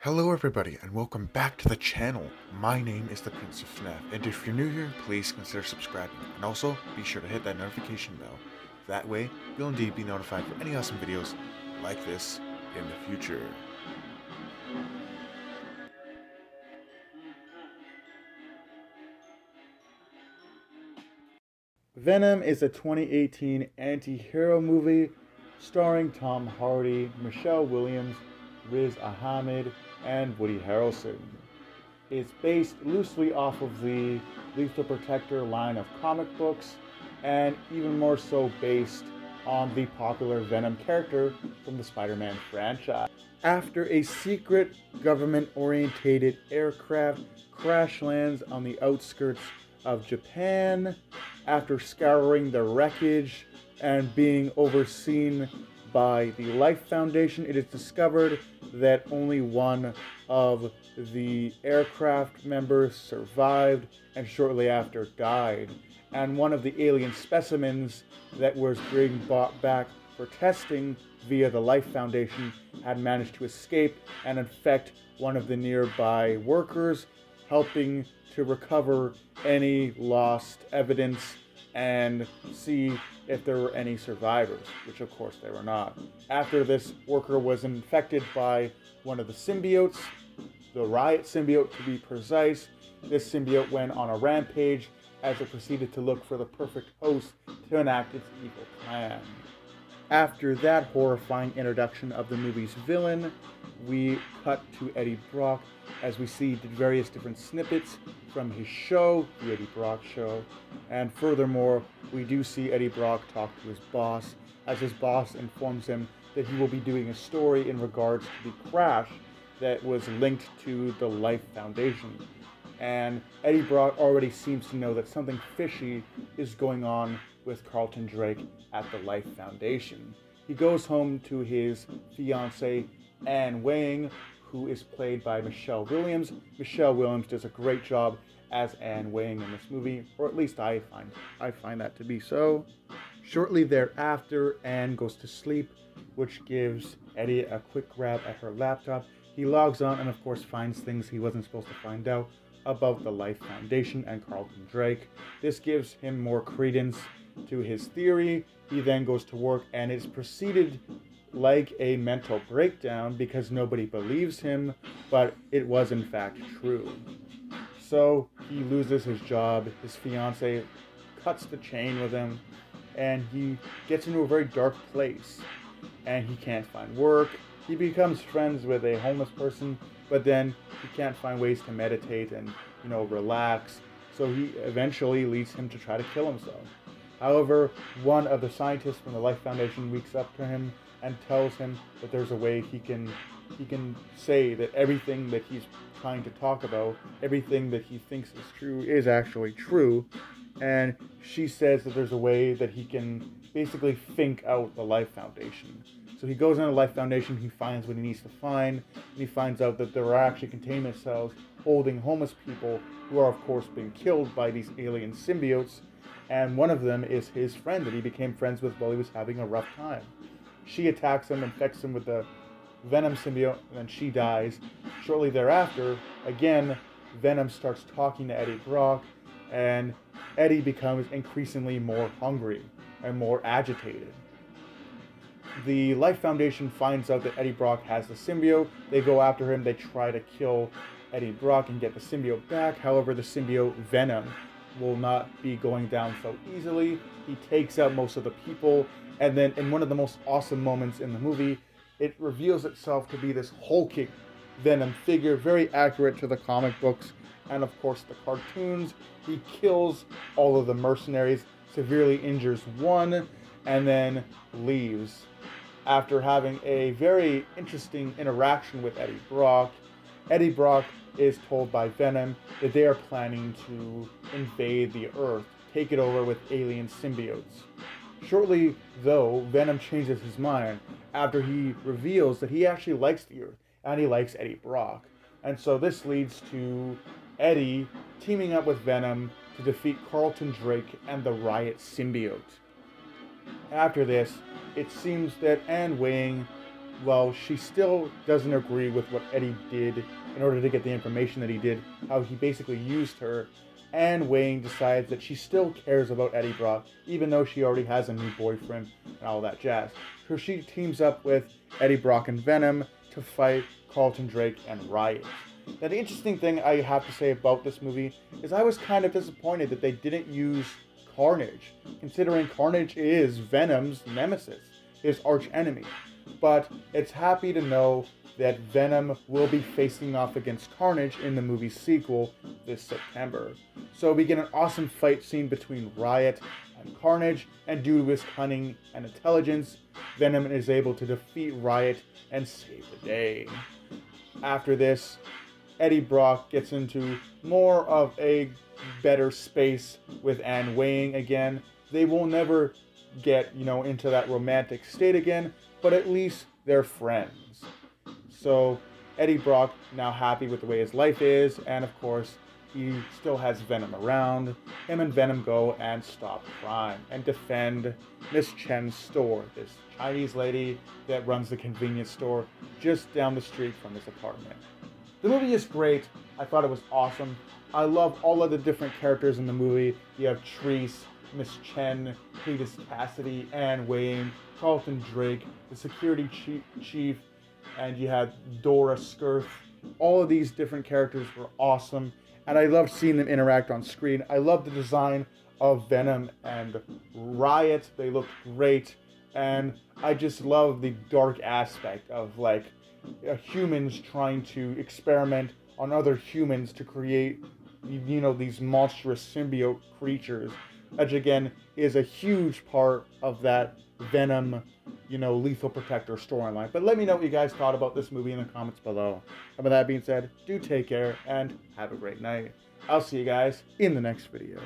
Hello everybody and welcome back to the channel. My name is the Prince of FNAF, and if you're new here, please consider subscribing, and also be sure to hit that notification bell. That way, you'll indeed be notified for any awesome videos like this in the future. Venom is a 2018 anti-hero movie starring Tom Hardy, Michelle Williams, Riz Ahmed, and Woody Harrelson. It's based loosely off of the Lethal Protector line of comic books, and even more so based on the popular Venom character from the Spider-Man franchise. After a secret government-oriented aircraft crash lands on the outskirts of Japan, after scouring the wreckage and being overseen by the Life Foundation, it is discovered that only one of the aircraft members survived and shortly after died. And one of the alien specimens that was being brought back for testing via the Life Foundation had managed to escape and infect one of the nearby workers, helping to recover any lost evidence and see if there were any survivors, which of course there were not. After this worker was infected by one of the symbiotes, the Riot symbiote to be precise, this symbiote went on a rampage as it proceeded to look for the perfect host to enact its evil plan. After that horrifying introduction of the movie's villain, we cut to Eddie Brock as we see the various different snippets from his show, The Eddie Brock Show. And furthermore, we do see Eddie Brock talk to his boss, as his boss informs him that he will be doing a story in regards to the crash that was linked to the Life Foundation. And Eddie Brock already seems to know that something fishy is going on with Carlton Drake at the Life Foundation. He goes home to his fiancée, Anne Wang, who is played by Michelle Williams. Michelle Williams does a great job as Anne Wang in this movie, or at least I find that to be so. Shortly thereafter, Anne goes to sleep, which gives Eddie a quick grab at her laptop. He logs on and of course finds things he wasn't supposed to find out about the Life Foundation and Carlton Drake. This gives him more credence to his theory. He then goes to work and is proceeded like a mental breakdown because nobody believes him, but it was in fact true. So he loses his job, his fiancée cuts the chain with him, and he gets into a very dark place, and he can't find work. He becomes friends with a homeless person, but then he can't find ways to meditate and, relax, so he eventually leads him to try to kill himself. However, one of the scientists from the Life Foundation wakes up to him and tells him that there's a way he can say that everything that he's trying to talk about, everything that he thinks is true, is actually true. And she says that there's a way that he can basically think out the Life Foundation. So he goes on the Life Foundation, he finds what he needs to find, and he finds out that there are actually containment cells holding homeless people who are of course being killed by these alien symbiotes, and one of them is his friend that he became friends with while he was having a rough time. She attacks him, infects him with the Venom symbiote, and then she dies. Shortly thereafter, again, Venom starts talking to Eddie Brock, and Eddie becomes increasingly more hungry and more agitated. The Life Foundation finds out that Eddie Brock has the symbiote. They go after him, they try to kill Eddie Brock and get the symbiote back. However, the symbiote Venom will not be going down so easily. He takes out most of the people, and then in one of the most awesome moments in the movie, it reveals itself to be this hulking Venom figure, very accurate to the comic books and of course the cartoons. He kills all of the mercenaries, severely injures one, and then leaves. After having a very interesting interaction with Eddie Brock is told by Venom that they are planning to invade the Earth, take it over with alien symbiotes. Shortly, though, Venom changes his mind after he reveals that he actually likes the Earth, and he likes Eddie Brock. And so this leads to Eddie teaming up with Venom to defeat Carlton Drake and the Riot symbiote. After this, it seems that Anne Wang well, she still doesn't agree with what Eddie did in order to get the information that he did, how he basically used her. And Wayne decides that she still cares about Eddie Brock, even though she already has a new boyfriend and all that jazz. So she teams up with Eddie Brock and Venom to fight Carlton Drake and Riot. Now, the interesting thing I have to say about this movie is I was kind of disappointed that they didn't use Carnage, considering Carnage is Venom's nemesis, his arch enemy. But it's happy to know that Venom will be facing off against Carnage in the movie's sequel this September. So we get an awesome fight scene between Riot and Carnage, and due to his cunning and intelligence, Venom is able to defeat Riot and save the day. After this, Eddie Brock gets into more of a better space with Anne Weying again. They will never get, into that romantic state again, but at least they're friends. So Eddie Brock now happy with the way his life is, and of course he still has Venom around. Him and Venom go and stop crime and defend Miss Chen's store, this Chinese lady that runs the convenience store just down the street from his apartment. The movie is great. I thought it was awesome. I love all of the different characters in the movie. You have Treese, Miss Chen, Cletus Cassidy, Anne Weying, Carlton Drake, the security chief, and you had Dora Skirth. All of these different characters were awesome, and I loved seeing them interact on screen. I love the design of Venom and Riot. They looked great, and I just love the dark aspect of humans trying to experiment on other humans to create, these monstrous symbiote creatures, which again is a huge part of that Venom, Lethal Protector storyline. But let me know what you guys thought about this movie in the comments below. And with that being said, do take care and have a great night. I'll see you guys in the next video.